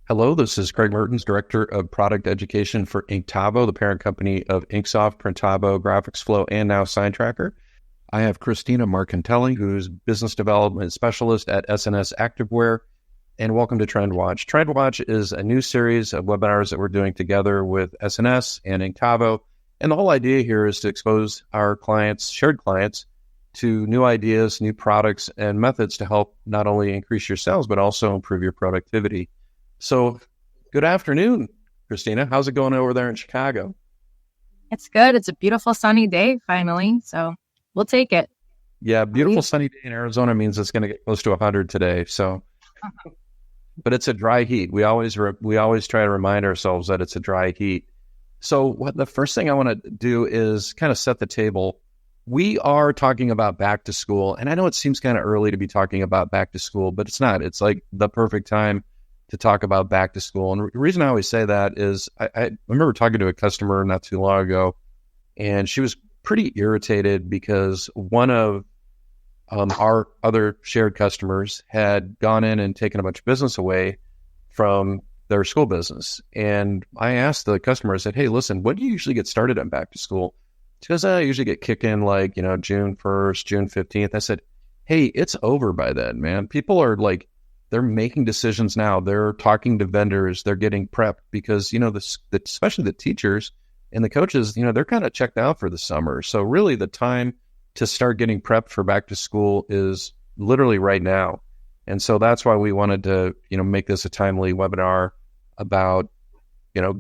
Hello, this is Craig Mertens, Director of Product Education for Inktavo, the parent company of InkSoft, Printavo, Graphics Flow, and now SignTracker. I have Christina Marcantelli, who's Business Development Specialist at SNS Activewear, and welcome to TrendWatch. TrendWatch is a new series of webinars that we're doing together with SNS and Inktavo, and the whole idea here is to expose our clients, shared clients, to new ideas, new products, and methods to help not only increase your sales, but also improve your productivity. So, good afternoon, Christina. How's it going over there in Chicago? It's good. It's a beautiful sunny day, finally. So, we'll take it. Yeah, beautiful sunny day in Arizona means it's going to get close to 100 today. So, but it's a dry heat. We always try to remind ourselves that it's a dry heat. So, the first thing I want to do is kind of set the table. We are talking about back to school, and I know it seems kind of early to be talking about back to school, but it's not. It's like the perfect time to talk about back to school. And the reason I always say that is I remember talking to a customer not too long ago, and she was pretty irritated because one of our other shared customers had gone in and taken a bunch of business away from their school business. And I asked the customer, I said, hey, listen, when do you usually get started on back to school? She goes, I usually get kicked in like, June 1st, June 15th. I said, hey, it's over by then, man. People are like, they're making decisions now. They're talking to vendors. They're getting prepped because, especially the teachers and the coaches, they're kind of checked out for the summer. So really the time to start getting prepped for back to school is literally right now. And so that's why we wanted to, make this a timely webinar about,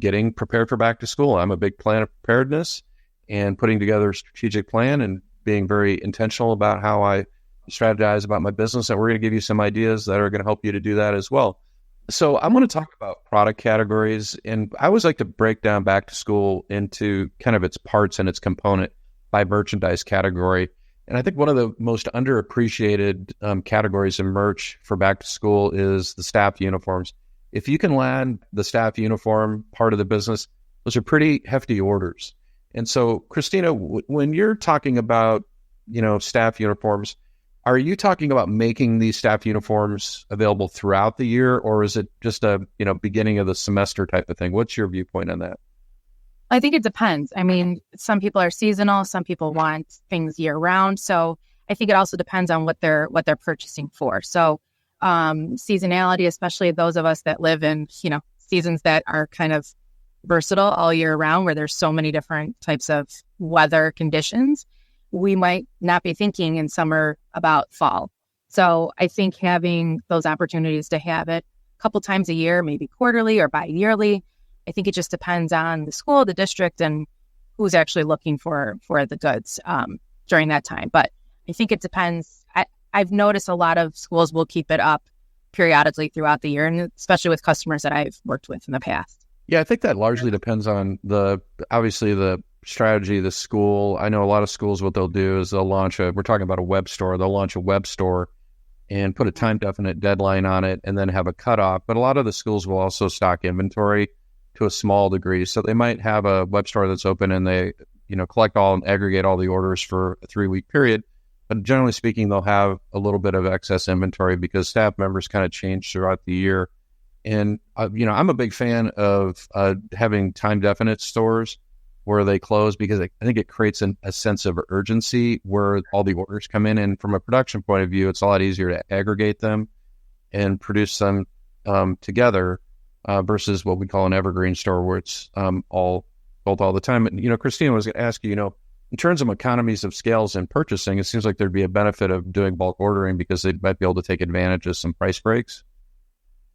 getting prepared for back to school. I'm a big fan of preparedness and putting together a strategic plan and being very intentional about how I strategize about my business, and we're going to give you some ideas that are going to help you to do that as well. So I'm going to talk about product categories, and I always like to break down back to school into kind of its parts and its component by merchandise category. And I think one of the most underappreciated categories in merch for back to school is the staff uniforms. If you can land the staff uniform part of the business, those are pretty hefty orders. And so, Christina, when you're talking about, staff uniforms, are you talking about making these staff uniforms available throughout the year, or is it just a, beginning of the semester type of thing? What's your viewpoint on that? I think it depends. I mean, some people are seasonal, some people want things year round. So I think it also depends on what they're purchasing for. So seasonality, especially those of us that live in, seasons that are kind of versatile all year round, where there's so many different types of weather conditions, we might not be thinking in summer about fall. So I think having those opportunities to have it a couple times a year, maybe quarterly or bi-yearly, I think it just depends on the school, the district, and who's actually looking for the goods during that time. But I think it depends. I've noticed a lot of schools will keep it up periodically throughout the year, and especially with customers that I've worked with in the past. Yeah, I think that largely depends on obviously the strategy of the school. I know a lot of schools, what they'll do is we're talking about a web store, they'll launch a web store and put a time definite deadline on it and then have a cutoff. But a lot of the schools will also stock inventory to a small degree. So they might have a web store that's open and they, collect all and aggregate all the orders for a 3-week period. But generally speaking, they'll have a little bit of excess inventory because staff members kind of change throughout the year. And, I'm a big fan of having time definite stores where they close because I think it creates a sense of urgency where all the orders come in. And from a production point of view, it's a lot easier to aggregate them and produce them together versus what we call an evergreen store where it's all built all the time. And, Christina, was going to ask you, in terms of economies of scales and purchasing, it seems like there'd be a benefit of doing bulk ordering because they might be able to take advantage of some price breaks.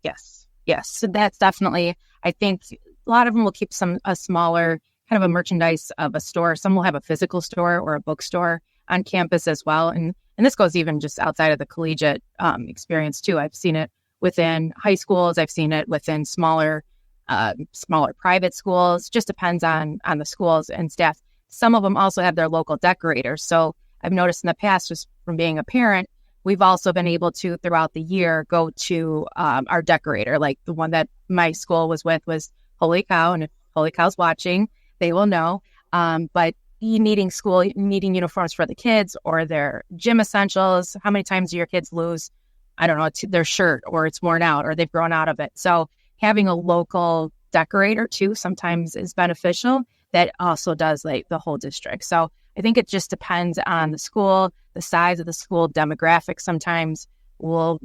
Yes. So that's definitely, I think a lot of them will keep a smaller kind of a merchandise of a store. Some will have a physical store or a bookstore on campus as well. And this goes even just outside of the collegiate experience too. I've seen it within high schools. I've seen it within smaller private schools. Just depends on the schools and staff. Some of them also have their local decorators. So I've noticed in the past, just from being a parent, we've also been able to, throughout the year, go to our decorator. Like the one that my school was with was Holy Cow. And if Holy Cow's watching, they will know. But needing uniforms for the kids or their gym essentials, how many times do your kids lose, I don't know, their shirt or it's worn out or they've grown out of it. So having a local decorator too sometimes is beneficial. That also does like the whole district. So I think it just depends on the school, the size of the school, demographics sometimes will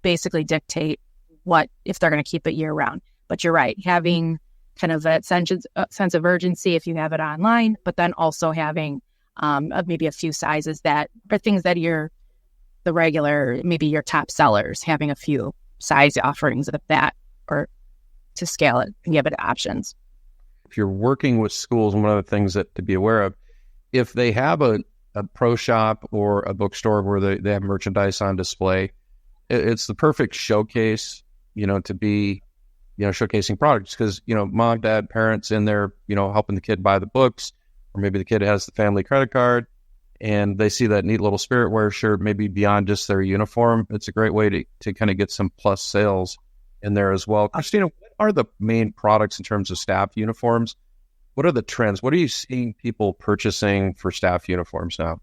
basically dictate what if they're going to keep it year round. But you're right, having kind of a sense of urgency if you have it online, but then also having maybe a few sizes that are things that you're the regular, maybe your top sellers, having a few size offerings of that or to scale it and give it options. If you're working with schools, one of the things that to be aware of, if they have a pro shop or a bookstore where they have merchandise on display, it's the perfect showcase, to be, showcasing products because, mom, dad, parents in there, helping the kid buy the books, or maybe the kid has the family credit card and they see that neat little Spiritwear shirt, maybe beyond just their uniform. It's a great way to kind of get some plus sales in there as well. Christina, what are the main products in terms of staff uniforms? What are the trends? What are you seeing people purchasing for staff uniforms now?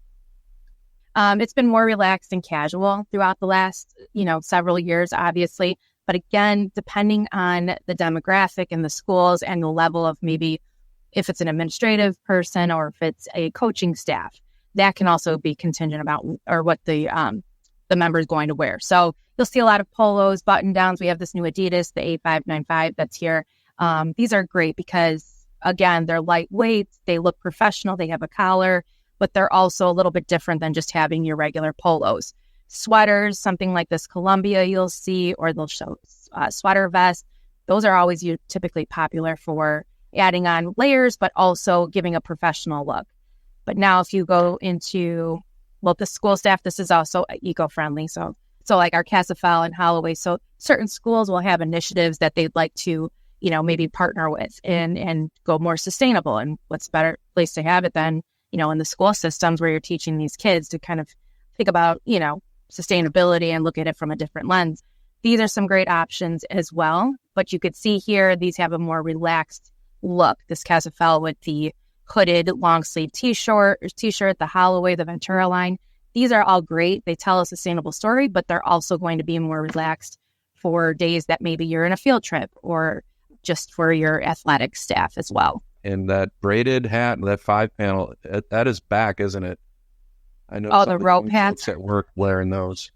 It's been more relaxed and casual throughout the last, several years, obviously. But again, depending on the demographic and the schools and the level of maybe if it's an administrative person or if it's a coaching staff, that can also be contingent about or what the member is going to wear. So you'll see a lot of polos, button downs. We have this new Adidas, the 8595 that's here. These are great because, again, they're lightweight. They look professional. They have a collar, but they're also a little bit different than just having your regular polos. Sweaters, something like this Columbia you'll see, or they'll show sweater vests. Those are always typically popular for adding on layers, but also giving a professional look. But now if you go into, the school staff, this is also eco-friendly. So like our Casafel and Holloway. So certain schools will have initiatives that they'd like to, maybe partner with and go more sustainable. And what's better place to have it than, in the school systems where you're teaching these kids to kind of think about, sustainability and look at it from a different lens. These are some great options as well. But you could see here, these have a more relaxed look. This Casafel with the hooded long sleeve t-shirt, the Holloway, the Ventura line. These are all great. They tell a sustainable story, but they're also going to be more relaxed for days that maybe you're in a field trip or just for your athletic staff as well. And that braided hat, that 5-panel, that is back, isn't it? I know. The rope hats at work wearing those.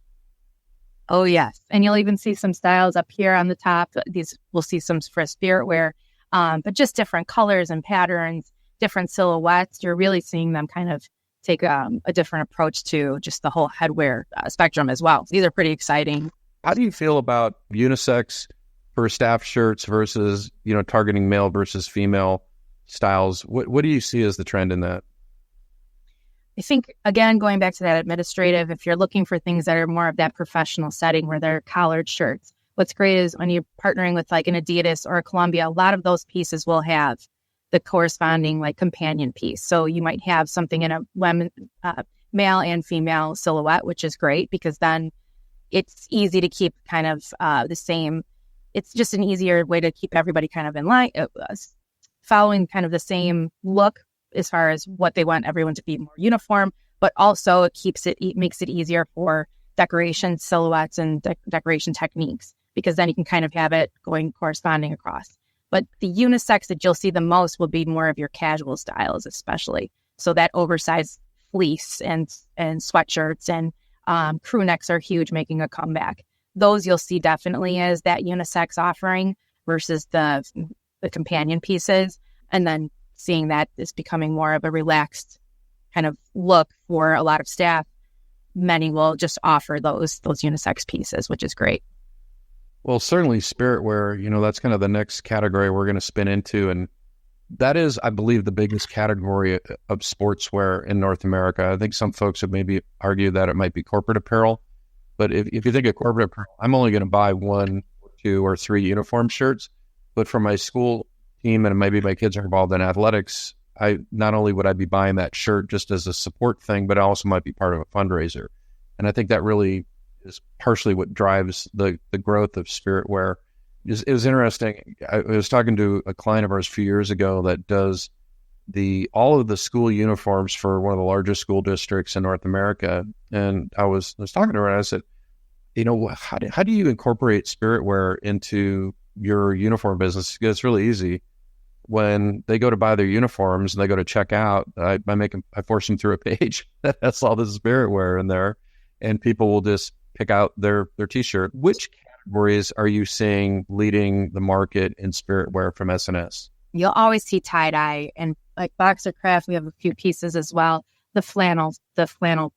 Oh yes, and you'll even see some styles up here on the top. These we'll see some for Spiritwear, but just different colors and patterns, different silhouettes. You're really seeing them kind of take a different approach to just the whole headwear spectrum as well. These are pretty exciting. How do you feel about unisex for staff shirts versus targeting male versus female styles? What do you see as the trend in that? I think, again, going back to that administrative, if you're looking for things that are more of that professional setting where they're collared shirts, what's great is when you're partnering with like an Adidas or a Columbia, a lot of those pieces will have the corresponding like companion piece. So you might have something in a male and female silhouette, which is great because then it's easy to keep kind of the same. It's just an easier way to keep everybody kind of in line, following kind of the same look as far as what they want everyone to be more uniform, but also it makes it easier for decoration silhouettes and decoration techniques because then you can kind of have it going corresponding across. But the unisex that you'll see the most will be more of your casual styles, especially. So that oversized fleece and sweatshirts and crew necks are huge, making a comeback. Those you'll see definitely as that unisex offering versus the companion pieces. And then seeing that is becoming more of a relaxed kind of look for a lot of staff. Many will just offer those unisex pieces, which is great. Well, certainly Spiritwear, that's kind of the next category we're going to spin into. And that is, I believe, the biggest category of sportswear in North America. I think some folks have maybe argued that it might be corporate apparel. But if you think of corporate apparel, I'm only going to buy 1, 2, or 3 uniform shirts. But for my school team and maybe my kids are involved in athletics, I not only would I be buying that shirt just as a support thing, but it also might be part of a fundraiser. And I think that really is partially what drives the growth of Spiritwear. It was interesting. I was talking to a client of ours a few years ago that does all of the school uniforms for one of the largest school districts in North America. And I was talking to her and I said, how do you incorporate Spiritwear into your uniform business, it's really easy. When they go to buy their uniforms and they go to check out, I force them through a page that has all this spirit wear in there, and people will just pick out their t-shirt. Which categories are you seeing leading the market in spirit wear from SNS? You'll always see tie-dye and like boxer craft. We have a few pieces as well. The flannel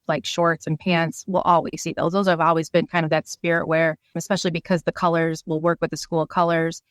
like shorts and pants, we'll always see those. Those have always been kind of that spirit wear, especially because the colors will work with the school colors.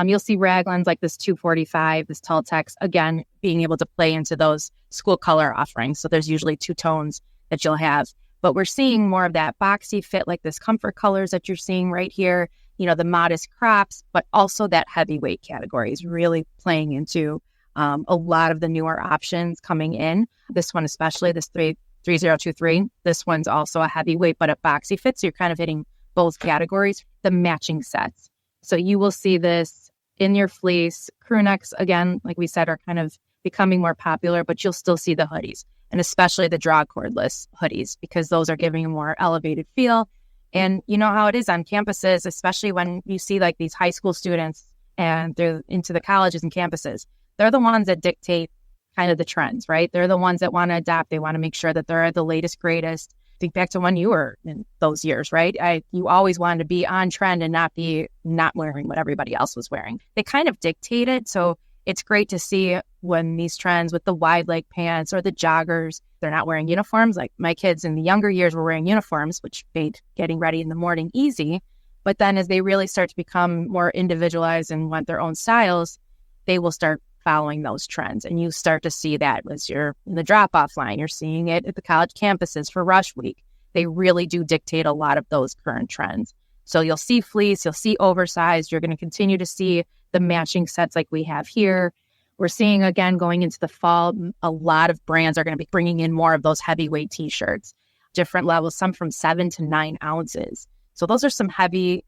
You'll see raglans like this 245, this Teltex, again, being able to play into those school color offerings. So there's usually two tones that you'll have. But we're seeing more of that boxy fit, like this comfort colors that you're seeing right here, the modest crops, but also that heavyweight category is really playing into a lot of the newer options coming in. This one especially, this 3023, this one's also a heavyweight, but a boxy fit. So you're kind of hitting both categories, the matching sets. So you will see this in your fleece. Crew necks, again, like we said, are kind of becoming more popular, but you'll still see the hoodies, and especially the draw cordless hoodies, because those are giving a more elevated feel. And you know how it is on campuses, especially when you see like these high school students and they're into the colleges and campuses. They're the ones that dictate kind of the trends, right? They're the ones that want to adapt. They want to make sure that they're the latest, greatest. Think back to when you were in those years, right? You always wanted to be on trend and not wearing what everybody else was wearing. They kind of dictated. So it's great to see when these trends with the wide leg pants or the joggers, they're not wearing uniforms. Like my kids in the younger years were wearing uniforms, which made getting ready in the morning easy. But then as they really start to become more individualized and want their own styles, they will start following those trends. And you start to see that as you're in the drop-off line. You're seeing it at the college campuses for Rush Week. They really do dictate a lot of those current trends. So you'll see fleece, you'll see oversized. You're going to continue to see the matching sets like we have here. We're seeing, again, going into the fall, a lot of brands are going to be bringing in more of those heavyweight t-shirts, different levels, some from 7 to 9 ounces. So those are some heavy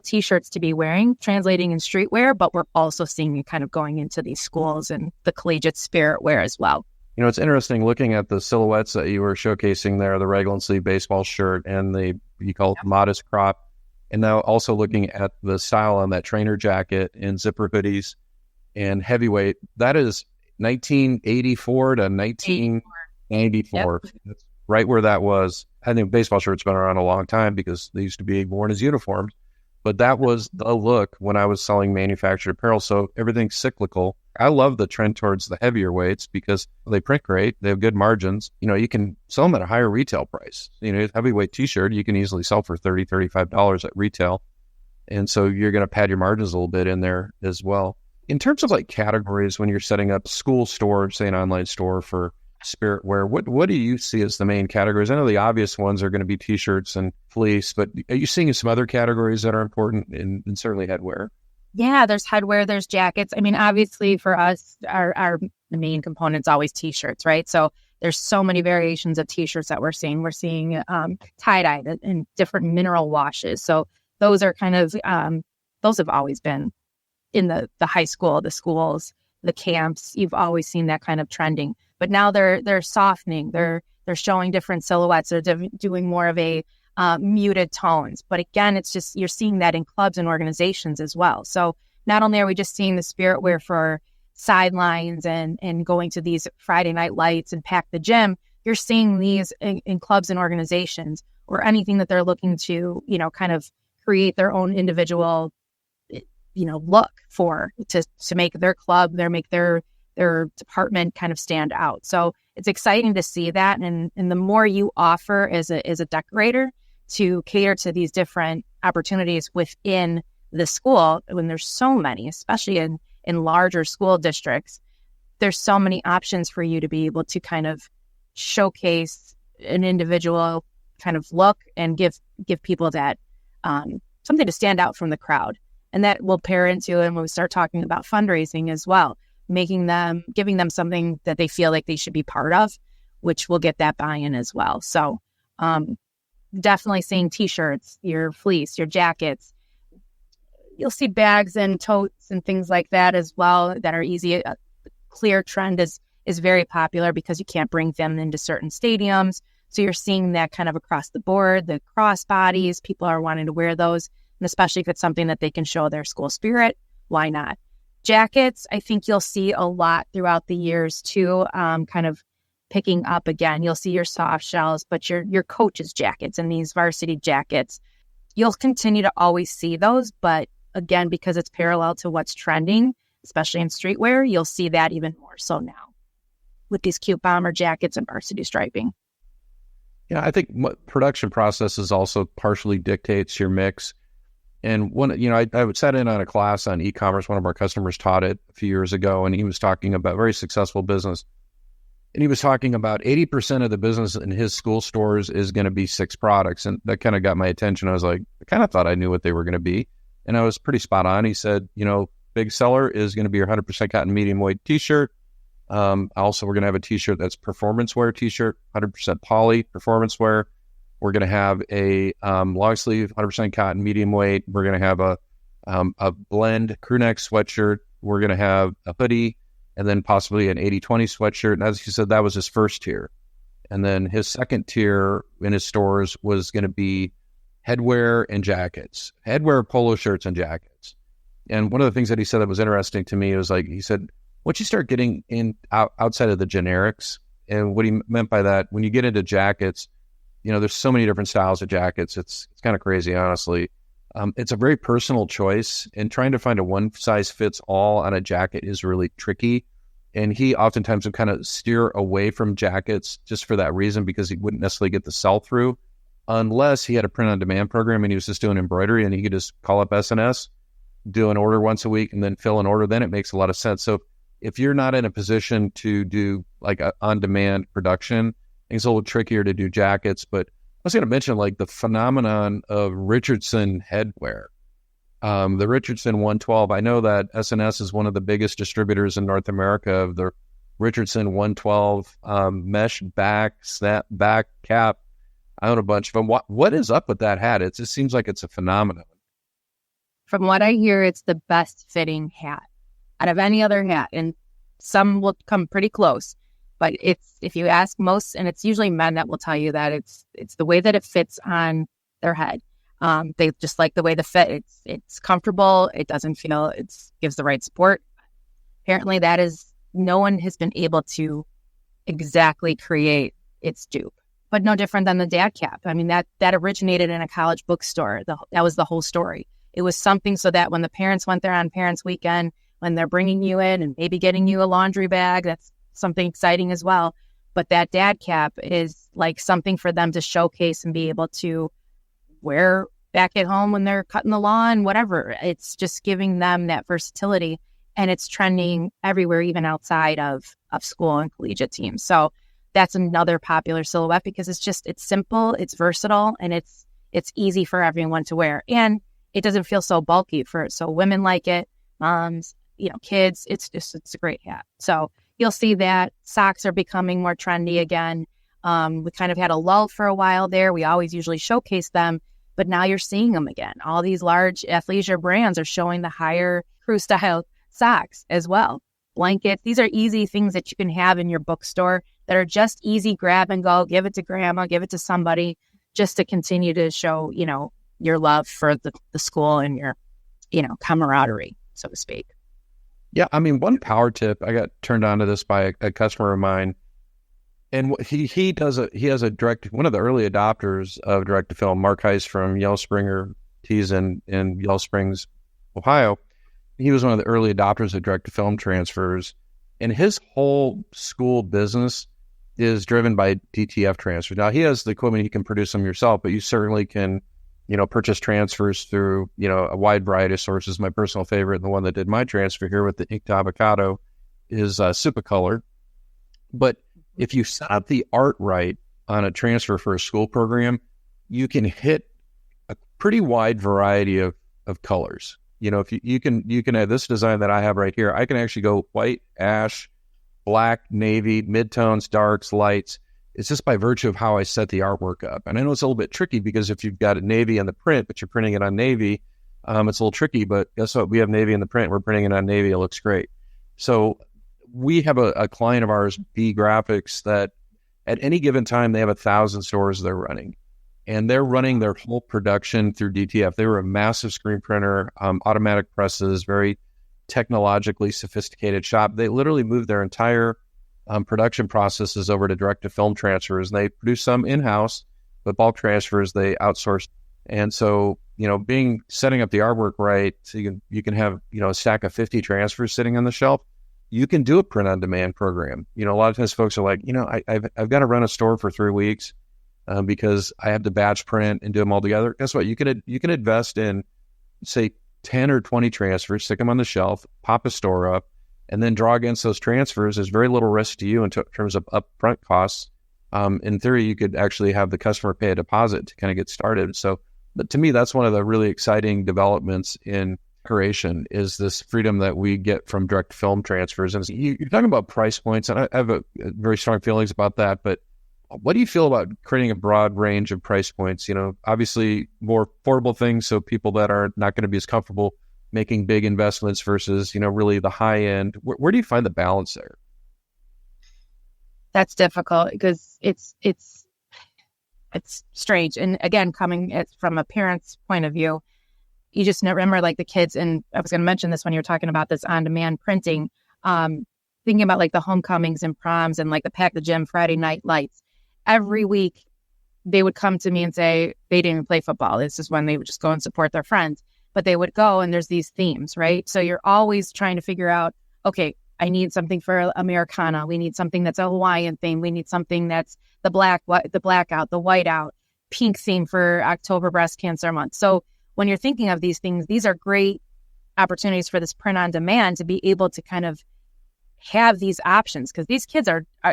t-shirts to be wearing, translating in streetwear, but we're also seeing it kind of going into these schools and the collegiate spirit wear as well. It's interesting looking at the silhouettes that you were showcasing there, the raglan sleeve baseball shirt and you call it modest crop. And now also looking at the style on that trainer jacket and zipper hoodies and heavyweight. That is 1984 to 1994. Yep. That's right where that was. I think baseball shirts been around a long time because they used to be worn as uniforms. But that was the look when I was selling manufactured apparel. So everything's cyclical. I love the trend towards the heavier weights because they print great. They have good margins. You can sell them at a higher retail price. Heavyweight t-shirt, you can easily sell for $30, $35 at retail. And so you're going to pad your margins a little bit in there as well. In terms of like categories, when you're setting up school store, say an online store for spirit wear, what do you see as the main categories? I know the obvious ones are going to be t-shirts and fleece, but are you seeing some other categories that are important and certainly headwear? Yeah, there's headwear, there's jackets. I mean, obviously for us, our main component's always t-shirts, right? So there's so many variations of t-shirts that we're seeing. We're seeing tie-dye and different mineral washes. So those are kind of, those have always been in the high school, the schools, the camps. You've always seen that kind of trending. But now they're softening. They're showing different silhouettes. They're doing more of a muted tones. But again, it's just you're seeing that in clubs and organizations as well. So not only are we just seeing the spirit wear for sidelines and going to these Friday night lights and pack the gym, you're seeing these in clubs and organizations or anything that they're looking to, kind of create their own individual, look for to make their club, make their department kind of stand out. So it's exciting to see that. And the more you offer as a decorator to cater to these different opportunities within the school, when there's so many, especially in larger school districts, there's so many options for you to be able to kind of showcase an individual kind of look and give people that something to stand out from the crowd. And that will pair into, and when we start talking about fundraising as well, giving them something that they feel like they should be part of, which will get that buy-in as well. So definitely seeing t-shirts, your fleece, your jackets. You'll see bags and totes and things like that as well that are easy. A clear trend is very popular because you can't bring them into certain stadiums. So you're seeing that kind of across the board. The crossbodies, people are wanting to wear those. And especially if it's something that they can show their school spirit, why not? Jackets, I think you'll see a lot throughout the years too, kind of picking up again. You'll see your soft shells, but your coaches' jackets and these varsity jackets, you'll continue to always see those. But again, because it's parallel to what's trending, especially in streetwear, you'll see that even more so now with these cute bomber jackets and varsity striping. Yeah, I think production processes also partially dictates your mix. And I sat in on a class on e-commerce. One of our customers taught it a few years ago, and he was talking about very successful business. And he was talking about 80% of the business in his school stores is going to be 6 products. And that kind of got my attention. I was like, I kind of thought I knew what they were going to be. And I was pretty spot on. He said, big seller is going to be your 100% cotton medium weight t-shirt. Also, we're going to have a t-shirt that's performance wear t-shirt, 100% poly performance wear. We're going to have a long sleeve, 100% cotton medium weight. We're going to have a blend crew neck sweatshirt. We're going to have a hoodie, and then possibly an 80-20 sweatshirt. And as he said, that was his first tier. And then his second tier in his stores was going to be headwear and jackets, headwear, polo shirts and jackets. And one of the things that he said that was interesting to me was he said, once you start getting outside of the generics, and what he meant by that, when you get into jackets, there's so many different styles of jackets. It's kind of crazy, honestly. It's a very personal choice, and trying to find a one size fits all on a jacket is really tricky. And he oftentimes would kind of steer away from jackets just for that reason, because he wouldn't necessarily get the sell through unless he had a print on demand program and he was just doing embroidery, and he could just call up SNS, do an order once a week, and then fill an order. Then it makes a lot of sense. So if you're not in a position to do like a on-demand production, it's a little trickier to do jackets. But I was going to mention the phenomenon of Richardson headwear. The Richardson 112, I know that SNS is one of the biggest distributors in North America of the Richardson 112 mesh back, snap back cap. I own a bunch of them. What is up with that hat? It just seems like it's a phenomenon. From what I hear, it's the best fitting hat out of any other hat, and some will come pretty close. But if you ask most, and it's usually men that will tell you that it's the way that it fits on their head. They just like the way the fit. It's comfortable. It doesn't feel. It gives the right support. Apparently, no one has been able to exactly create its dupe. But no different than the dad cap. I mean, that originated in a college bookstore. That was the whole story. It was something so that when the parents went there on Parents' Weekend, when they're bringing you in and maybe getting you a laundry bag, that's something exciting as well. But that dad cap is like something for them to showcase and be able to wear back at home when they're cutting the lawn, whatever. It's just giving them that versatility, and it's trending everywhere, even outside of school and collegiate teams. So that's another popular silhouette because it's simple, it's versatile, and it's easy for everyone to wear. And it doesn't feel so bulky so women like it, moms, kids. It's a great hat. So you'll see that socks are becoming more trendy again. We kind of had a lull for a while there. We always usually showcase them, but now you're seeing them again. All these large athleisure brands are showing the higher crew style socks as well. Blankets. These are easy things that you can have in your bookstore that are just easy grab and go. Give it to grandma, give it to somebody, just to continue to show, your love for the school and your, camaraderie, so to speak. Yeah, I mean, one power tip, I got turned on to this by a customer of mine, and he has one of the early adopters of direct to film, Mark Heiss from Yellow Springer Tees in Yellow Springs, Ohio. He was one of the early adopters of direct to film transfers, and his whole school business is driven by DTF transfers. Now he has the equipment, he can produce them yourself, but you certainly can purchase transfers through, a wide variety of sources. My personal favorite, and the one that did my transfer here with the Inktavo is Supercolor. But if you set up the art right on a transfer for a school program, you can hit a pretty wide variety of colors. If you can have this design that I have right here, I can actually go white, ash, black, navy, midtones, darks, lights. It's just by virtue of how I set the artwork up. And I know it's a little bit tricky because if you've got a navy in the print, but you're printing it on navy, it's a little tricky. But guess what? We have navy in the print. We're printing it on navy. It looks great. So we have a client of ours, B Graphics, that at any given time, they have 1,000 stores they're running. and they're running their whole production through DTF. They were a massive screen printer, automatic presses, very technologically sophisticated shop. They literally moved their entire production processes over to direct-to-film transfers. And they produce some in-house, but bulk transfers they outsource. And so, setting up the artwork right, so you can have, a stack of 50 transfers sitting on the shelf. You can do a print-on-demand program. A lot of times folks are like, I've got to run a store for 3 weeks because I have to batch print and do them all together. Guess what? You can invest in, say, 10 or 20 transfers, stick them on the shelf, pop a store up, and then draw against those transfers. There's very little risk to you in terms of upfront costs. In theory, you could actually have the customer pay a deposit to kind of get started. So, but to me, that's one of the really exciting developments in creation is this freedom that we get from direct film transfers. And you're talking about price points, and I have very strong feelings about that. But what do you feel about creating a broad range of price points? Obviously more affordable things, so people that are not going to be as comfortable making big investments versus, really the high end. Where do you find the balance there? That's difficult because it's strange. And again, coming from a parent's point of view, you just remember like the kids, and I was going to mention this when you were talking about this on-demand printing, thinking about like the homecomings and proms and like the Pack the Gym Friday night lights. Every week they would come to me and say they didn't even play football. This is when they would just go and support their friends. But they would go and there's these themes, right? So you're always trying to figure out, okay, I need something for Americana. We need something that's a Hawaiian theme. We need something that's the blackout, the whiteout, pink theme for October Breast Cancer Month. So when you're thinking of these things, these are great opportunities for this print on demand to be able to kind of have these options, because these kids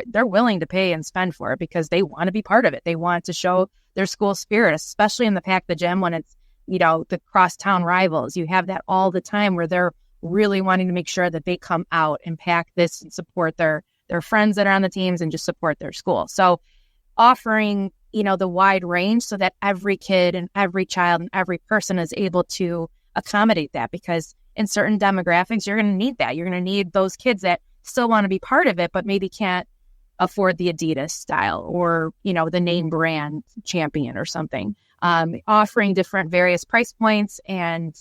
they're willing to pay and spend for it because they want to be part of it. They want to show their school spirit, especially in the Pack the Gym when it's, the crosstown rivals. You have that all the time where they're really wanting to make sure that they come out and pack this and support their friends that are on the teams and just support their school. So offering, the wide range so that every kid and every child and every person is able to accommodate that, because in certain demographics, you're going to need that. You're going to need those kids that still want to be part of it, but maybe can't afford the Adidas style or, the name brand Champion or something. Offering different various price points, and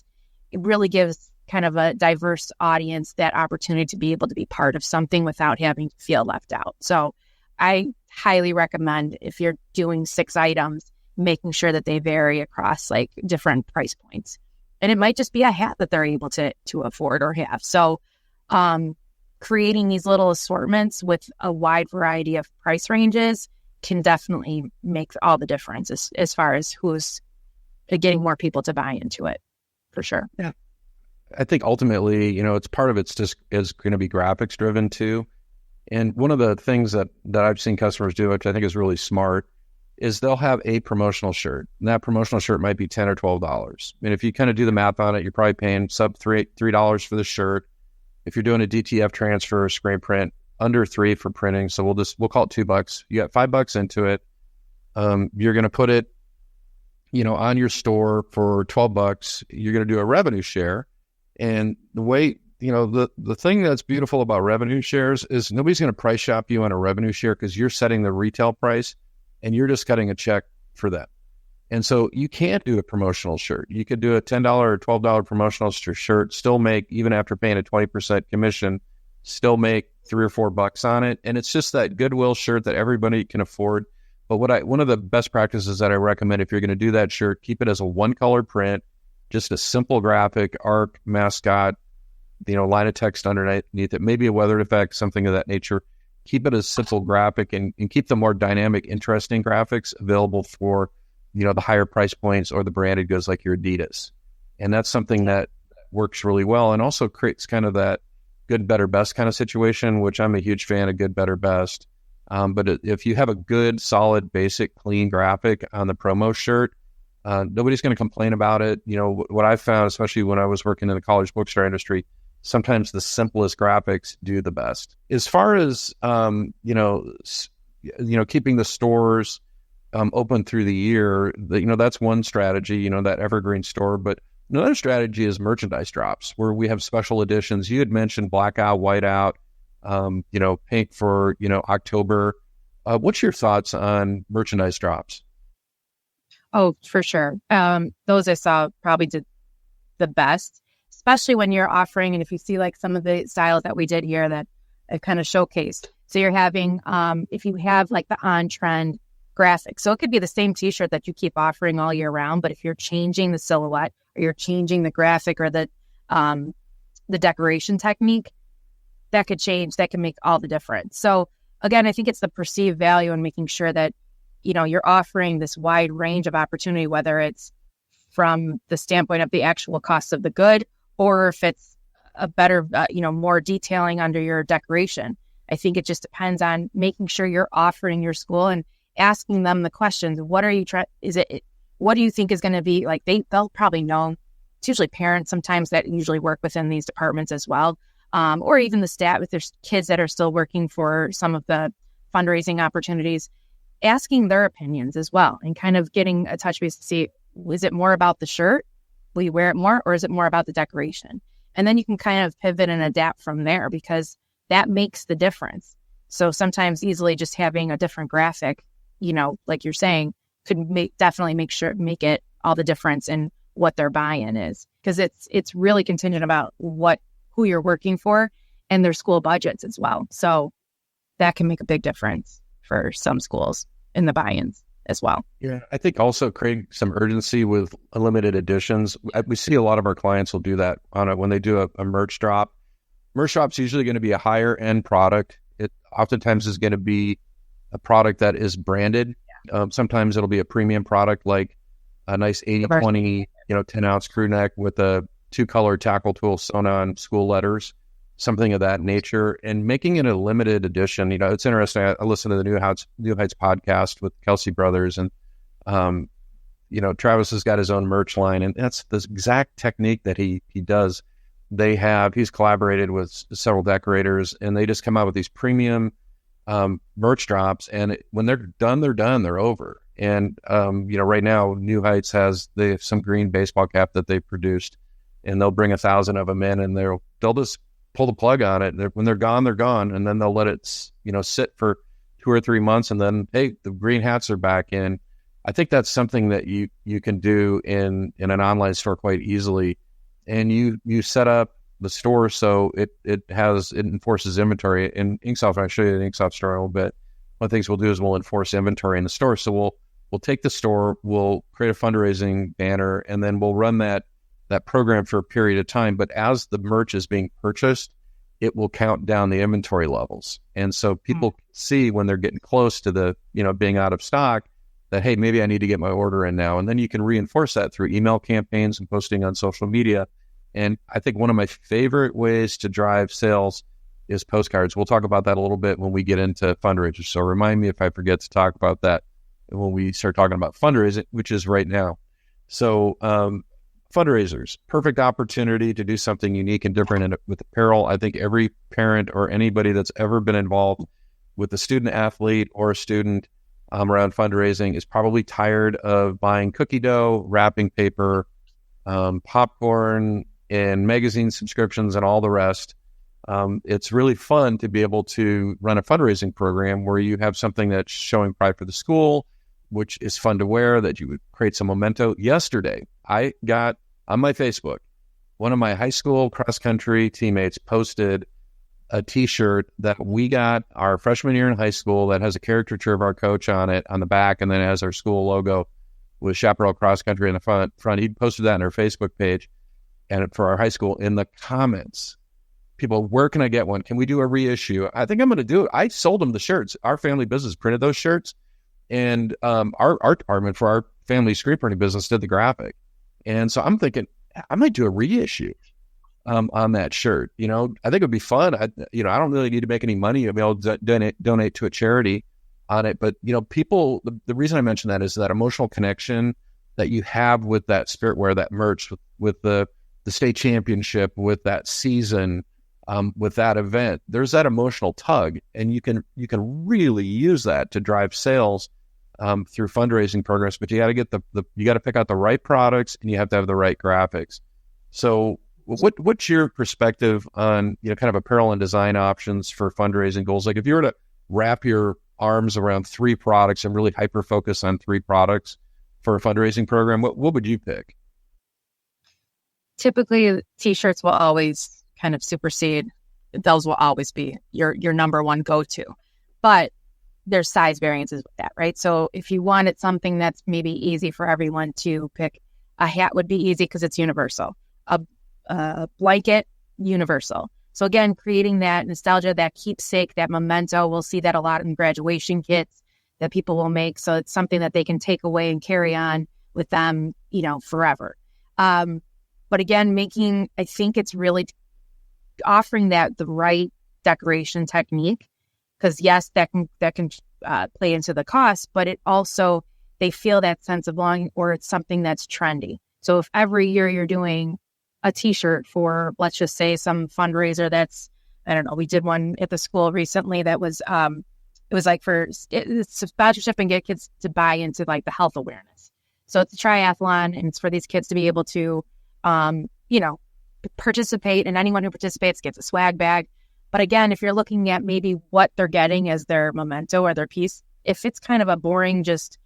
it really gives kind of a diverse audience that opportunity to be able to be part of something without having to feel left out. So I highly recommend, if you're doing 6 items, making sure that they vary across like different price points. And it might just be a hat that they're able to afford or have. So creating these little assortments with a wide variety of price ranges can definitely make all the difference as far as who's getting more people to buy into it, for sure. Yeah. I think ultimately, it's part of it's just is going to be graphics driven too. And one of the things that I've seen customers do, which I think is really smart, is they'll have a promotional shirt. And that promotional shirt might be $10 or $12. And if you kind of do the math on it, you're probably paying sub $3 for the shirt. If you're doing a DTF transfer or screen print, under $3 for printing. So we'll call it $2. You got $5 into it. You're going to put it, on your store for $12. You're going to do a revenue share. And the way, the thing that's beautiful about revenue shares is nobody's going to price shop you on a revenue share because you're setting the retail price and you're just cutting a check for that. And so you can't do a promotional shirt. You could do a $10 or $12 promotional shirt, still make, even after paying a 20% commission, still make $3 or $4 on it. And it's just that goodwill shirt that everybody can afford. But one of the best practices that I recommend, if you're going to do that shirt, keep it as a one color print, just a simple graphic, arc, mascot, line of text underneath it, maybe a weathered effect, something of that nature. Keep it as simple graphic and keep the more dynamic, interesting graphics available for, the higher price points or the branded goods like your Adidas. And that's something that works really well and also creates kind of that good, better, best kind of situation, which I'm a huge fan of good, better, best. But if you have a good, solid, basic, clean graphic on the promo shirt, nobody's going to complain about it. What I've found, especially when I was working in the college bookstore industry, sometimes the simplest graphics do the best. As far as, keeping the stores open through the year, that's one strategy, that evergreen store. But another strategy is merchandise drops, where we have special editions. You had mentioned blackout, whiteout, pink for, October. What's your thoughts on merchandise drops? Oh, for sure. Those I saw probably did the best, especially when you're offering, and if you see like some of the styles that we did here that I kind of showcased. So you're having, if you have like the on-trend graphic, so it could be the same t-shirt that you keep offering all year round, but if you're changing the silhouette or you're changing the graphic or the decoration technique, that could change, that can make all the difference. So again, I think it's the perceived value and making sure that, you're offering this wide range of opportunity, whether it's from the standpoint of the actual cost of the good, or if it's a better, more detailing under your decoration. I think it just depends on making sure you're offering your school and asking them the questions. What are you trying? What do you think is going to be like? They'll probably know. It's usually parents sometimes that usually work within these departments as well, or even the staff with their kids that are still working for some of the fundraising opportunities. Asking their opinions as well, and kind of getting a touch base to see, is it more about the shirt? Will you wear it more, or is it more about the decoration? And then you can kind of pivot and adapt from there, because that makes the difference. So sometimes easily just having a different graphic, like you're saying, could definitely make it all the difference in what their buy-in is, because it's really contingent about who you're working for and their school budgets as well. So that can make a big difference for some schools in the buy-ins as well. Yeah, I think also creating some urgency with limited editions. We see a lot of our clients will do that when they do a merch drop. Merch drop's usually going to be a higher end product. It oftentimes is going to be a product that is branded. Yeah. Sometimes it'll be a premium product, like a nice 80/20, 10-ounce crew neck with a 2-color tackle tool sewn on school letters, something of that nature, and making it a limited edition. It's interesting. I listened to the New Heights podcast with Kelsey Brothers, and Travis has got his own merch line, and that's the exact technique that he does. He's collaborated with several decorators, and they just come out with these premium merch drops, and when they're done, they're over. And right now, New Heights they have some green baseball cap that they've produced, and they'll bring 1,000 of them in, and they'll just pull the plug on it. When they're gone, they're gone. And then they'll let it, sit for 2 or 3 months. And then, hey, the green hats are back in. I think that's something that you can do in an online store quite easily. And you set up the store so it enforces inventory. In InkSoft, I'll show you the InkSoft store in a little bit. One of the things we'll do is we'll enforce inventory in the store. So we'll take the store, we'll create a fundraising banner, and then we'll run that program for a period of time. But as the merch is being purchased, it will count down the inventory levels. And so people see when they're getting close to the, being out of stock, that, hey, maybe I need to get my order in now. And then you can reinforce that through email campaigns and posting on social media. And I think one of my favorite ways to drive sales is postcards. We'll talk about that a little bit when we get into fundraisers. So remind me if I forget to talk about that when we start talking about fundraising, which is right now. So, fundraisers, perfect opportunity to do something unique and different with apparel. I think every parent or anybody that's ever been involved with a student athlete or a student around fundraising is probably tired of buying cookie dough, wrapping paper, popcorn, and magazine subscriptions and all the rest. It's really fun to be able to run a fundraising program where you have something that's showing pride for the school, which is fun to wear, that you would create some memento. Yesterday, I got on my Facebook, one of my high school cross-country teammates posted a T-shirt that we got our freshman year in high school that has a caricature of our coach on it on the back, and then it has our school logo with Chaparral Cross Country in the front. He posted that on our Facebook page, and for our high school, in the comments, people, where can I get one? Can we do a reissue? I think I'm going to do it. I sold them the shirts. Our family business printed those shirts, and our art department for our family screen printing business did the graphic. And so I'm thinking I might do a reissue on that shirt. I think it'd be fun. I don't really need to make any money. I'll donate to a charity on it. But, people, the reason I mention that is that emotional connection that you have with that spirit wear, that merch, with the state championship, with that season, with that event. There's that emotional tug, and you can really use that to drive sales through fundraising programs. But you got to get you got to pick out the right products, and you have to have the right graphics. So what's your perspective on kind of apparel and design options for fundraising goals? Like if you were to wrap your arms around 3 products and really hyper focus on 3 products for a fundraising program, what would you pick? Typically, t-shirts will always kind of supersede. Those will always be your number one go-to. But there's size variances with that, right? So if you wanted something that's maybe easy for everyone to pick, a hat would be easy because it's universal. A blanket, universal. So again, creating that nostalgia, that keepsake, that memento, we'll see that a lot in graduation kits that people will make. So it's something that they can take away and carry on with them, forever. But again, I think it's really offering that the right decoration technique, because yes, that can play into the cost, but it also, they feel that sense of belonging, or it's something that's trendy. So if every year you're doing a t-shirt for, let's just say, some fundraiser that's, I don't know, we did one at the school recently that was, it was like it's a sponsorship and get kids to buy into like the health awareness. So it's a triathlon, and it's for these kids to be able to, participate, and anyone who participates gets a swag bag. But again, if you're looking at maybe what they're getting as their memento or their piece, if it's kind of a boring, just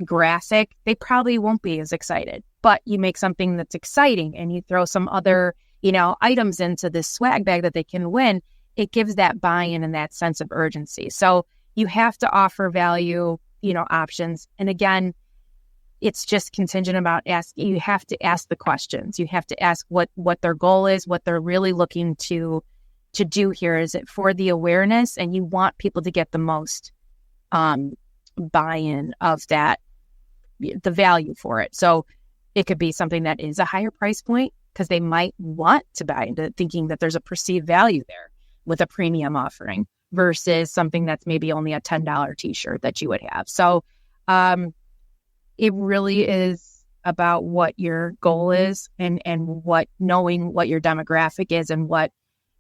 graphic, they probably won't be as excited. But you make something that's exciting and you throw some other, items into this swag bag that they can win, it gives that buy-in and that sense of urgency. So you have to offer value, options. And again, it's just contingent about asking. You have to ask the questions. You have to ask what their goal is, what they're really looking to do here. Is it for the awareness? And you want people to get the most buy-in of that, the value for it. So it could be something that is a higher price point because they might want to buy into thinking that there's a perceived value there with a premium offering versus something that's maybe only a $10 t-shirt that you would have. So it really is about what your goal is and knowing what your demographic is and what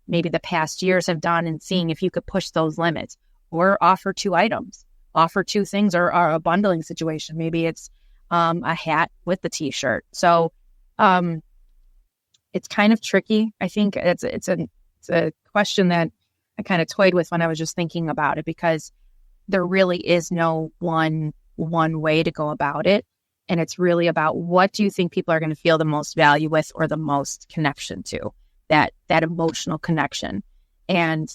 maybe the past years have done, and seeing if you could push those limits or offer 2 items, offer 2 things, or a bundling situation. Maybe it's a hat with the t-shirt. So it's kind of tricky. I think it's a question that I kind of toyed with when I was just thinking about it, because there really is no one way to go about it. And it's really about, what do you think people are going to feel the most value with or the most connection to, that emotional connection. And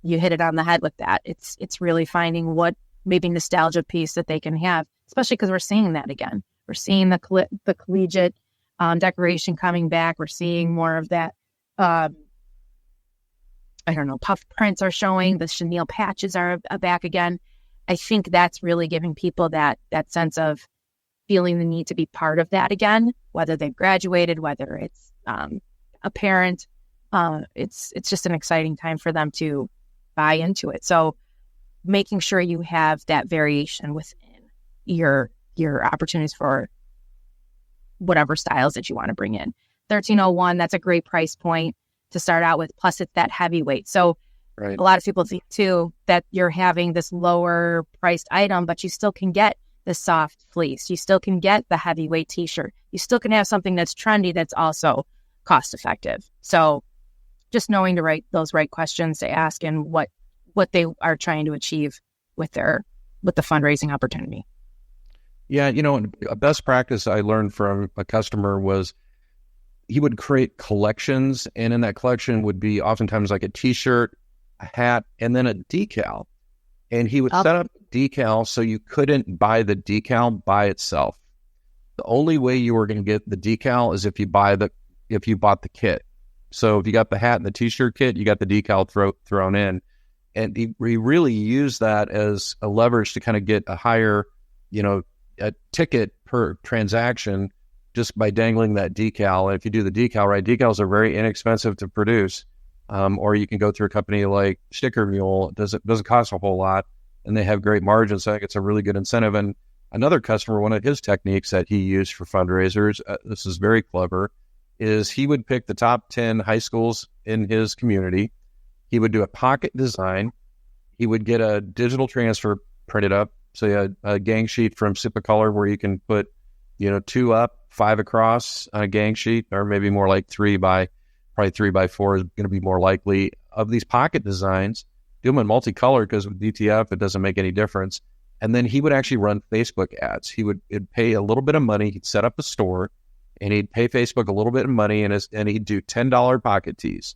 you hit it on the head with that. It's really finding what maybe nostalgia piece that they can have, especially because we're seeing that again. We're seeing the collegiate decoration coming back. We're seeing more of that. Puff prints are showing. The chenille patches are back again. I think that's really giving people that sense of feeling the need to be part of that again, whether they've graduated, whether it's a parent. It's just an exciting time for them to buy into it. So making sure you have that variation within your opportunities for whatever styles that you want to bring in. 1301, that's a great price point to start out with. Plus it's that heavyweight. So right. A lot of people think too that you're having this lower priced item, but you still can get the soft fleece. You still can get the heavyweight t-shirt. You still can have something that's trendy that's also cost effective. So just knowing those right questions to ask and what they are trying to achieve with the fundraising opportunity. Yeah, a best practice I learned from a customer was he would create collections, and in that collection would be oftentimes like a t-shirt, a hat, and then a decal. And he would set up decal so you couldn't buy the decal by itself. The only way you were going to get the decal is if you bought the kit. So if you got the hat and the t-shirt kit, you got the decal thrown in. And he really used that as a leverage to kind of get a higher, a ticket per transaction just by dangling that decal. And if you do the decal right, decals are very inexpensive to produce. Or you can go through a company like Sticker Mule. It doesn't cost a whole lot, and they have great margins. So I think it's a really good incentive. And another customer, one of his techniques that he used for fundraisers, this is very clever, is he would pick the top 10 high schools in his community. He would do a pocket design. He would get a digital transfer printed up. So you had a gang sheet from Sipacolor where you can put, 2 up, 5 across on a gang sheet, or maybe more like 3 by 4 is going to be more likely. Of these pocket designs, do them in multicolored, because with DTF, it doesn't make any difference. And then he would actually run Facebook ads. It'd pay a little bit of money. He'd set up a store and he'd pay Facebook a little bit of money and he'd do $10 pocket tees.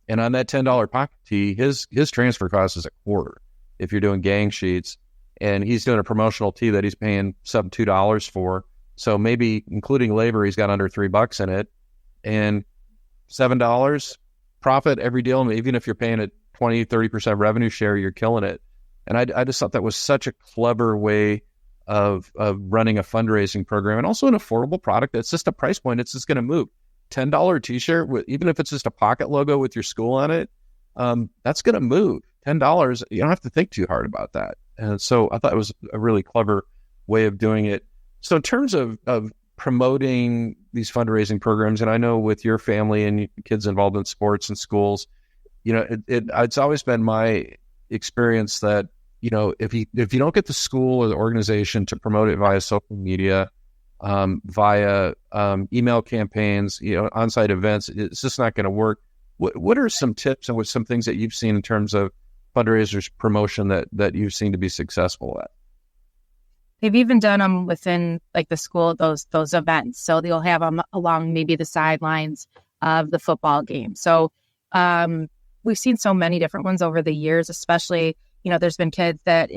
And on that $10 pocket tee, his transfer cost is a quarter if you're doing gang sheets. And he's doing a promotional tee that he's paying sub $2 for. So maybe including labor, he's got under $3 in it, and $7 profit every deal. And even if you're paying a 20-30% revenue share, you're killing it. And I just thought that was such a clever way of running a fundraising program, and also an affordable product that's just a price point. It's just going to move. $10 t-shirt, even if it's just a pocket logo with your school on it, that's going to move. $10, you don't have to think too hard about that. And so I thought it was a really clever way of doing it. So in terms of promoting these fundraising programs, and I know with your family and kids involved in sports and schools, it's always been my experience that, if you don't get the school or the organization to promote it via social media, via email campaigns, on-site events, it's just not going to work. What are some tips and what some things that you've seen in terms of fundraisers promotion that you've seen to be successful at? They've even done them within like the school, those events. So they'll have them along maybe the sidelines of the football game. So we've seen so many different ones over the years, especially, there's been kids that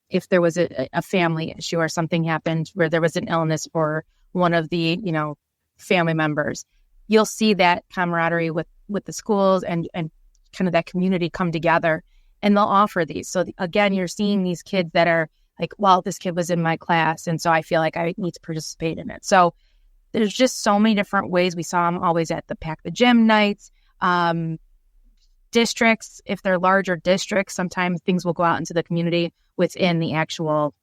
if there was a family issue or something happened where there was an illness for one of the, family members, you'll see that camaraderie with the schools and kind of that community come together, and they'll offer these. So again, you're seeing these kids that are like, well, this kid was in my class, and so I feel like I need to participate in it. So there's just so many different ways. We saw them always at the Pack the Gym nights. Districts, if they're larger districts, sometimes things will go out into the community within the actual,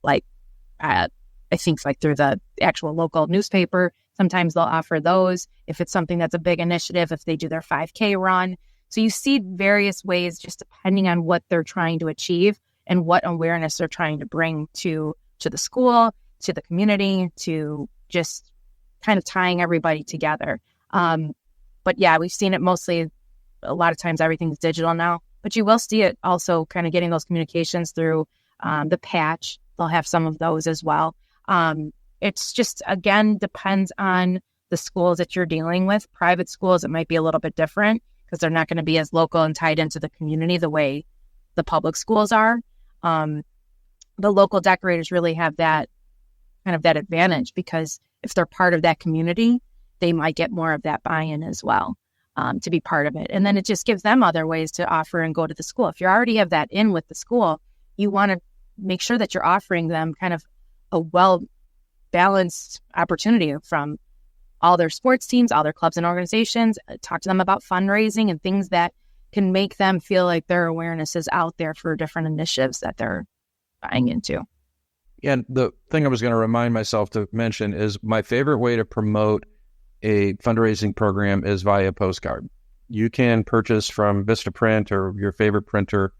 I think like through the actual local newspaper. Sometimes they'll offer those if it's something that's a big initiative, if they do their 5K run. So you see various ways just depending on what they're trying to achieve and what awareness they're trying to bring to the school, to the community, to just kind of tying everybody together. But yeah, we've seen it mostly. A lot of times everything's digital now, but you will see it also kind of getting those communications through the patch. They'll have some of those as well. It's just, again, depends on the schools that you're dealing with. Private schools, it might be a little bit different because they're not going to be as local and tied into the community the way the public schools are. The local decorators really have that kind of that advantage because if they're part of that community, they might get more of that buy-in as well. To be part of it. And then it just gives them other ways to offer and go to the school. If you already have that in with the school, you want to make sure that you're offering them kind of a well-balanced opportunity from all their sports teams, all their clubs and organizations. Talk to them about fundraising and things that can make them feel like their awareness is out there for different initiatives that they're buying into. And the thing I was going to remind myself to mention is my favorite way to promote a fundraising program is via postcard. You can purchase from Vistaprint or your favorite printer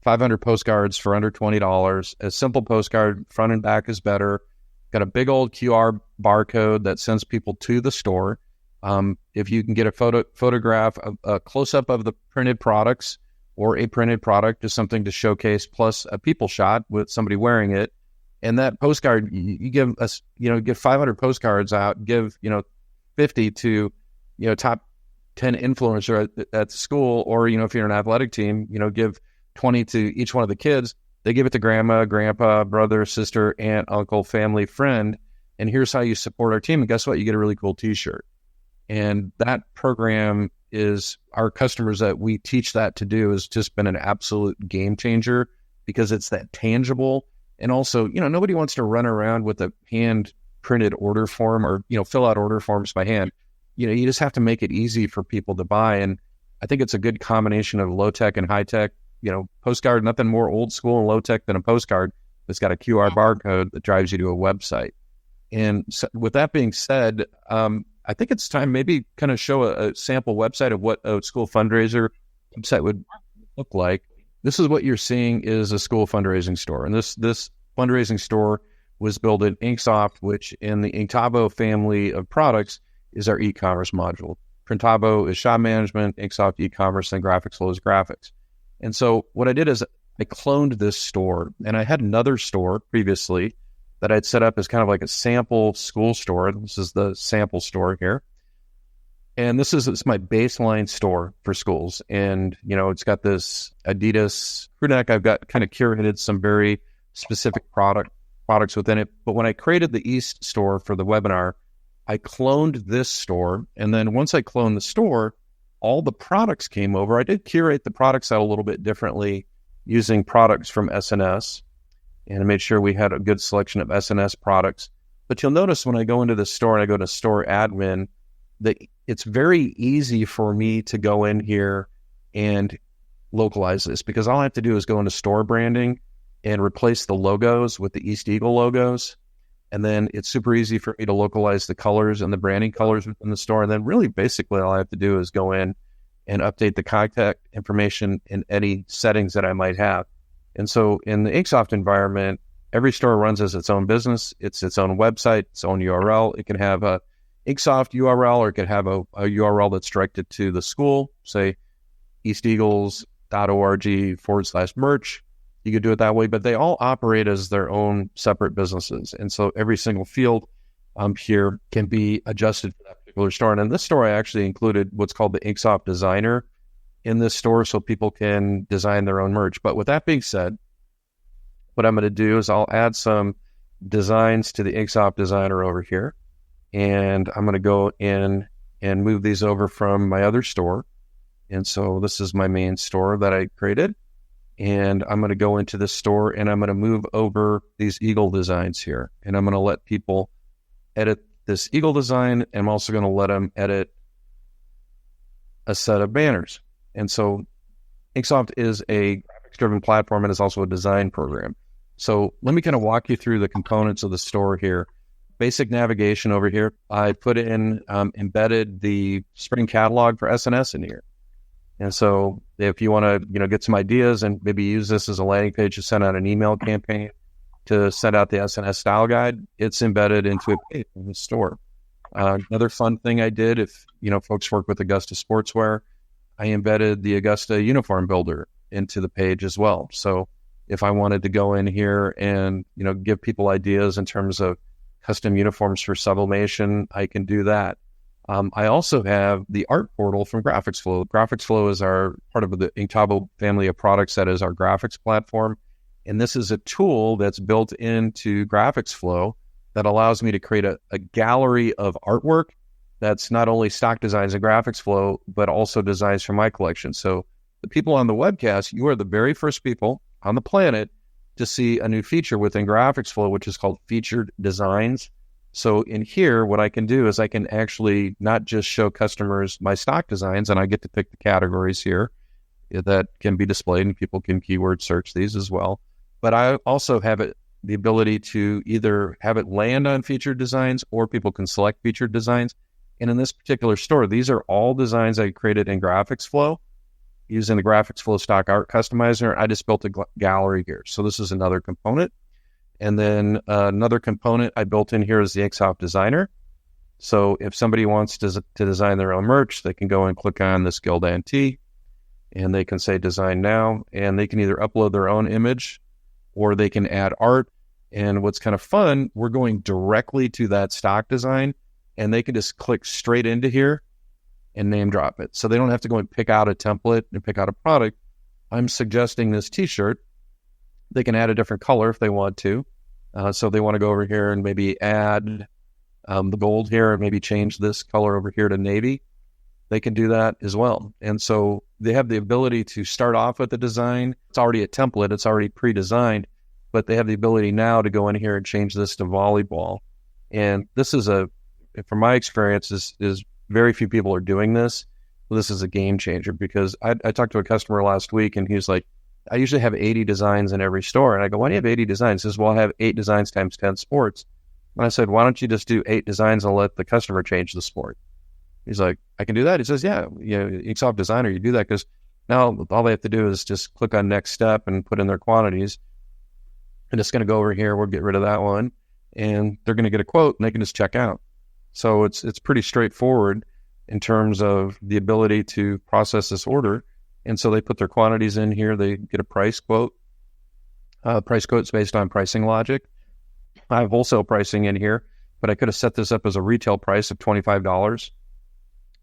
500 postcards for under $20. A simple postcard, front and back is better. Got a big old QR barcode that sends people to the store. If you can get a photograph, a close-up of the printed products or a printed product, just something to showcase, plus a people shot with somebody wearing it. And that postcard, you give us, give 500 postcards out, give, 50 to, top 10 influencer at the school, or, if you're an athletic team, give 20 to each one of the kids. They give it to grandma, grandpa, brother, sister, aunt, uncle, family, friend. And here's how you support our team. And guess what? You get a really cool t-shirt. And that program is our customers that we teach that to do has just been an absolute game changer because it's that tangible. And also, nobody wants to run around with a hand printed order form or, fill out order forms by hand. You just have to make it easy for people to buy. And I think it's a good combination of low tech and high tech. Postcard, nothing more old school and low tech than a postcard that's got a QR barcode that drives you to a website. And so with that being said, I think it's time maybe kind of show a sample website of what a school fundraiser website would look like. This is what you're seeing is a school fundraising store. And this fundraising store was built in InkSoft, which in the Inktavo family of products is our e-commerce module. Printavo is shop management, InkSoft e-commerce, and Graphics Flow is graphics. And so what I did is I cloned this store, and I had another store previously that I'd set up as kind of like a sample school store. This is the sample store here. And it's my baseline store for schools. And, it's got this Adidas crew neck. I've got kind of curated some very specific products within it. But when I created the East store for the webinar, I cloned this store. And then once I cloned the store, all the products came over. I did curate the products out a little bit differently using products from SNS, and I made sure we had a good selection of SNS products. But you'll notice when I go into the store and I go to store admin, that it's very easy for me to go in here and localize this, because all I have to do is go into store branding and replace the logos with the East Eagle logos. And then it's super easy for me to localize the colors and the branding colors within the store. And then really basically all I have to do is go in and update the contact information in any settings that I might have. And so in the InkSoft environment, every store runs as its own business. It's its own website, its own URL. It can have a InkSoft URL, or it could have a URL that's directed to the school, say easteagles.org/merch. You could do it that way, but they all operate as their own separate businesses. And so every single field here can be adjusted for that particular store. And in this store, I actually included what's called the InkSoft Designer in this store so people can design their own merch. But with that being said, what I'm going to do is I'll add some designs to the InkSoft Designer over here. And I'm going to go in and move these over from my other store. And so this is my main store that I created. And I'm going to go into this store and I'm going to move over these eagle designs here. And I'm going to let people edit this eagle design. And I'm also going to let them edit a set of banners. And so InkSoft is a graphics-driven platform and is also a design program. So let me kind of walk you through the components of the store here. Basic navigation over here. I put in, embedded the spring catalog for SNS in here. And so if you want to, get some ideas and maybe use this as a landing page to send out an email campaign to send out the SNS style guide, it's embedded into a page in the store. Another fun thing I did, if, folks work with Augusta Sportswear, I embedded the Augusta uniform builder into the page as well. So if I wanted to go in here and, give people ideas in terms of custom uniforms for sublimation, I can do that. I also have the art portal from Graphics Flow. Graphics Flow is our part of the Inktavo family of products that is our graphics platform. And this is a tool that's built into Graphics Flow that allows me to create a gallery of artwork that's not only stock designs in Graphics Flow, but also designs from my collection. So the people on the webcast, you are the very first people on the planet to see a new feature within Graphics Flow, which is called Featured Designs. So in here, what I can do is I can actually not just show customers my stock designs, and I get to pick the categories here that can be displayed, and people can keyword search these as well. But I also have the ability to either have it land on featured designs, or people can select featured designs. And in this particular store, these are all designs I created in Graphics Flow using the Graphics Flow stock art customizer. I just built a gallery here. So this is another component. And then another component I built in here is the InkSoft Designer. So if somebody wants to design their own merch, they can go and click on this Gildantee, and they can say design now, and they can either upload their own image or they can add art. And what's kind of fun, we're going directly to that stock design, and they can just click straight into here and name drop it. So they don't have to go and pick out a template and pick out a product. I'm suggesting this t-shirt. They can add a different color if they want to. So they want to go over here and maybe add the gold here and maybe change this color over here to navy. They can do that as well. And so they have the ability to start off with a design. It's already a template. It's already pre-designed, but they have the ability now to go in here and change this to volleyball. And this is from my experience, is very few people are doing this. This is a game changer, because I talked to a customer last week and he was like, I usually have 80 designs in every store. And I go, why do you have 80 designs? He says, well, I have 8 designs times 10 sports. And I said, why don't you just do 8 designs and let the customer change the sport? He's like, I can do that. He says, yeah, InkSoft Designer, you do that, because now all they have to do is just click on next step and put in their quantities. And it's going to go over here. We'll get rid of that one. And they're going to get a quote and they can just check out. So it's pretty straightforward in terms of the ability to process this order. And so they put their quantities in here. They get a price quote. Price quotes based on pricing logic. I have wholesale pricing in here, but I could have set this up as a retail price of $25.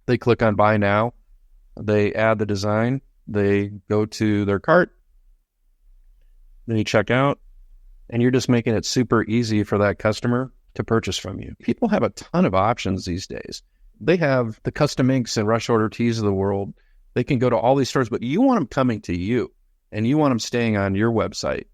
They click on buy now. They add the design. They go to their cart. Then you check out, and you're just making it super easy for that customer to purchase from you. People have a ton of options these days. They have the custom inks and rush order tees of the world. They can go to all these stores, but you want them coming to you, and you want them staying on your website.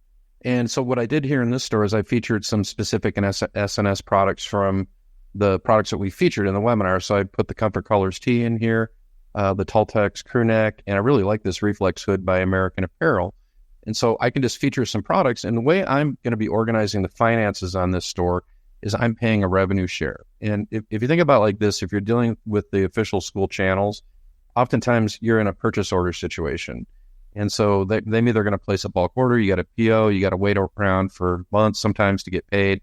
And so what I did here in this store is I featured some specific SNS products from the products that we featured in the webinar. So I put the Comfort Colors tee in here, the Tall-Tex crew neck, and I really like this reflex hood by American Apparel. And so I can just feature some products. And the way I'm going to be organizing the finances on this store is I'm paying a revenue share. And if you think about it like this, if you're dealing with the official school channels, oftentimes you're in a purchase order situation. And so they either going to place a bulk order, you got a PO, you got to wait around for months sometimes to get paid.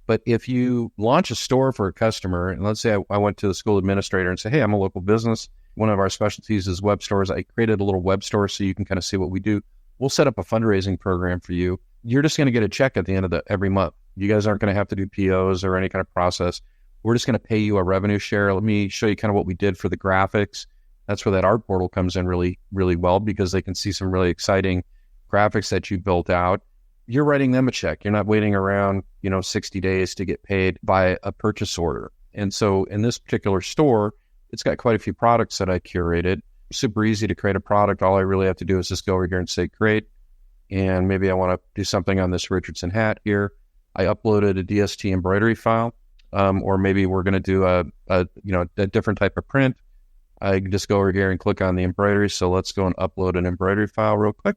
But if you launch a store for a customer, and let's say I went to the school administrator and say, hey, I'm a local business. One of our specialties is web stores. I created a little web store so you can kind of see what we do. We'll set up a fundraising program for you. You're just going to get a check at the end of every month. You guys aren't going to have to do POs or any kind of process. We're just going to pay you a revenue share. Let me show you kind of what we did for the graphics. That's where that art portal comes in really, really well, because they can see some really exciting graphics that you built out. You're writing them a check. You're not waiting around, 60 days to get paid by a purchase order. And so in this particular store, it's got quite a few products that I curated. Super easy to create a product. All I really have to do is just go over here and say create. And maybe I want to do something on this Richardson hat here. I uploaded a DST embroidery file, or maybe we're going to do a different type of print. I can just go over here and click on the embroidery. So let's go and upload an embroidery file real quick.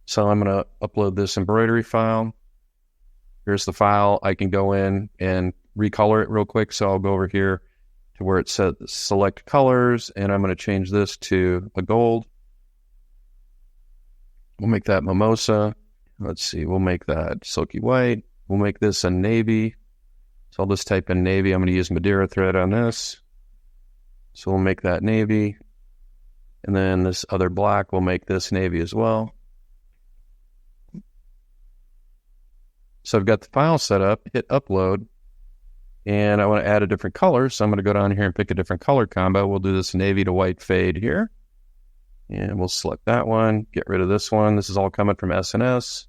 So I'm going to upload this embroidery file. Here's the file. I can go in and recolor it real quick. So I'll go over here to where it says select colors, and I'm going to change this to a gold. We'll make that mimosa. Let's see, we'll make that silky white. We'll make this a navy. So I'll just type in navy. I'm going to use Madeira thread on this. So we'll make that navy. And then this other black, we'll make this navy as well. So I've got the file set up, hit upload, and I want to add a different color. So I'm going to go down here and pick a different color combo. We'll do this navy to white fade here. And we'll select that one, get rid of this one. This is all coming from SNS.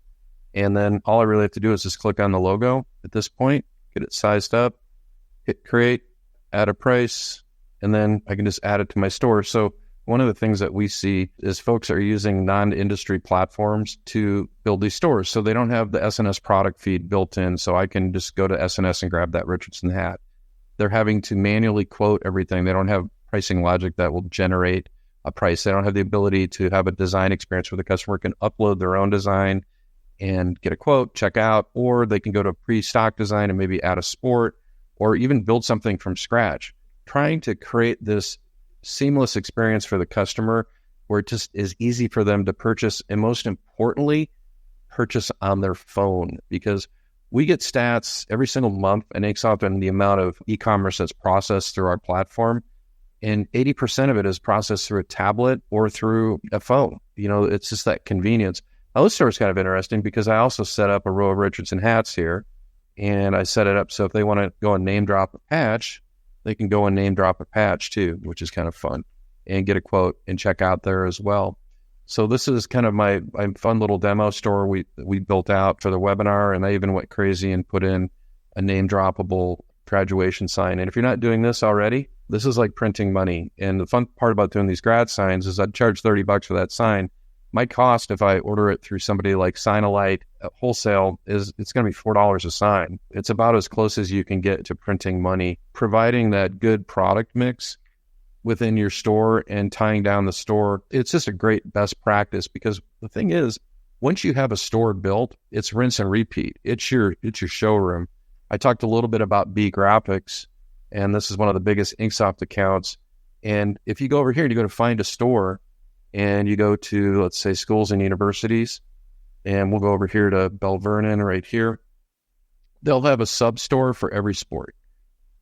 And then all I really have to do is just click on the logo at this point, get it sized up, hit create, add a price, and then I can just add it to my store. So one of the things that we see is folks are using non-industry platforms to build these stores. So they don't have the SNS product feed built in. So I can just go to SNS and grab that Richardson hat. They're having to manually quote everything. They don't have pricing logic that will generate a price. They don't have the ability to have a design experience where the customer can upload their own design and get a quote, check out, or they can go to pre-stock design and maybe add a sport or even build something from scratch. Trying to create this seamless experience for the customer where it just is easy for them to purchase, and most importantly, purchase on their phone, because we get stats every single month in InkSoft and the amount of e-commerce that's processed through our platform. And 80% of it is processed through a tablet or through a phone. It's just that convenience. Now, this store is kind of interesting because I also set up a row of Richardson hats here, and I set it up so if they want to go and name drop a patch, they can go and name drop a patch too, which is kind of fun, and get a quote and check out there as well. So this is kind of my fun little demo store we built out for the webinar, and I even went crazy and put in a name droppable graduation sign. And if you're not doing this already, this is like printing money. And the fun part about doing these grad signs is I'd charge $30 for that sign. My cost, if I order it through somebody like Signalite at wholesale, it's going to be $4 a sign. It's about as close as you can get to printing money. Providing that good product mix within your store and tying down the store, it's just a great best practice, because the thing is, once you have a store built, it's rinse and repeat. It's your showroom. I talked a little bit about B Graphics, and this is one of the biggest InkSoft accounts. And if you go over here and you go to find a store, and you go to, let's say, schools and universities, and we'll go over here to Bell Vernon right here, they'll have a sub-store for every sport.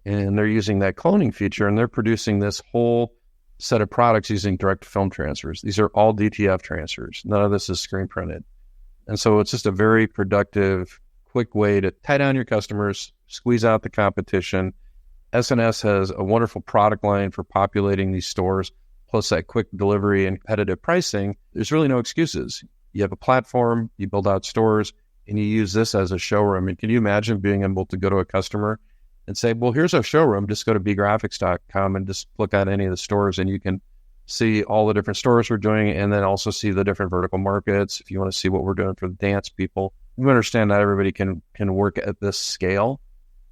And they're using that cloning feature, and they're producing this whole set of products using direct film transfers. These are all DTF transfers. None of this is screen printed. And so it's just a very productive, quick way to tie down your customers, squeeze out the competition. S&S has a wonderful product line for populating these stores, plus that quick delivery and competitive pricing. There's really no excuses. You have a platform, you build out stores, and you use this as a showroom. And can you imagine being able to go to a customer and say, well, here's our showroom. Just go to bgraphics.com and just look at any of the stores, and you can see all the different stores we're doing, and then also see the different vertical markets. If you want to see what we're doing for the dance people, you understand not everybody can work at this scale,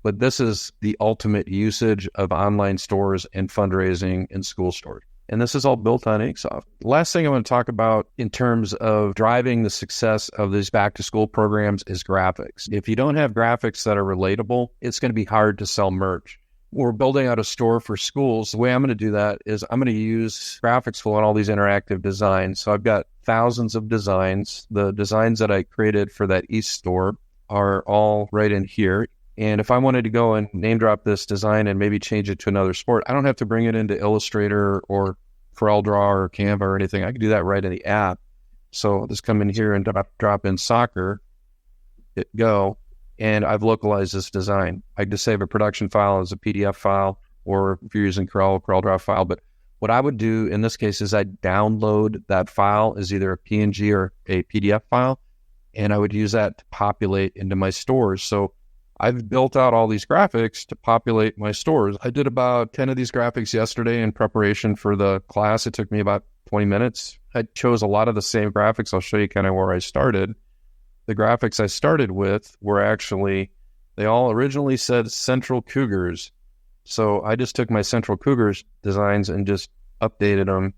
but this is the ultimate usage of online stores and fundraising in school stores. And this is all built on InkSoft. Last thing I want to talk about in terms of driving the success of these back to school programs is graphics. If you don't have graphics that are relatable, it's going to be hard to sell merch. We're building out a store for schools. The way I'm going to do that is I'm going to use graphics flow on all these interactive designs. So I've got thousands of designs. The designs that I created for that East store are all right in here. And if I wanted to go and name drop this design and maybe change it to another sport, I don't have to bring it into Illustrator or CorelDRAW or Canva or anything. I can do that right in the app. So I'll just come in here and drop in soccer, hit go, and I've localized this design. I can just save a production file as a PDF file, or if you're using CorelDRAW file. But what I would do in this case is I'd download that file as either a PNG or a PDF file, and I would use that to populate into my stores. So I've built out all these graphics to populate my stores. I did about 10 of these graphics yesterday in preparation for the class. It took me about 20 minutes. I chose a lot of the same graphics. I'll show you kind of where I started. The graphics I started with were actually, they all originally said Central Cougars. So I just took my Central Cougars designs and just updated them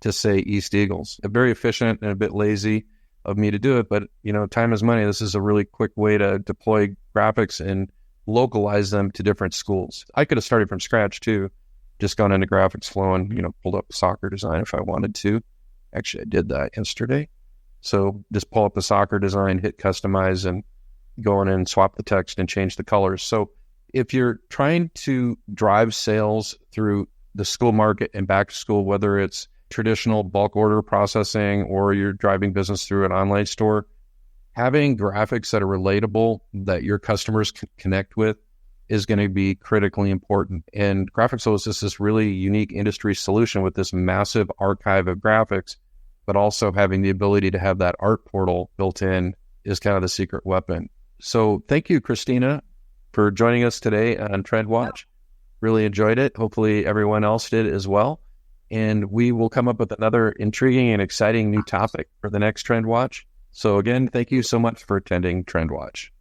to say East Eagles. Very efficient and a bit lazy of me to do it, but time is money. This is a really quick way to deploy graphics and localize them to different schools. I could have started from scratch too, just gone into graphics flow and pulled up the soccer design if I wanted to. Actually, I did that yesterday. So just pull up the soccer design, hit customize, and go in and swap the text and change the colors. So if you're trying to drive sales through the school market and back to school, whether it's traditional bulk order processing or you're driving business through an online store, having graphics that are relatable that your customers can connect with is going to be critically important. And Graphics is just this really unique industry solution with this massive archive of graphics, but also having the ability to have that art portal built in is kind of the secret weapon. So thank you, Christina, for joining us today on Trend Watch. Really enjoyed it. Hopefully everyone else did as well. And we will come up with another intriguing and exciting new topic for the next Trend Watch. So again, thank you so much for attending Trend Watch.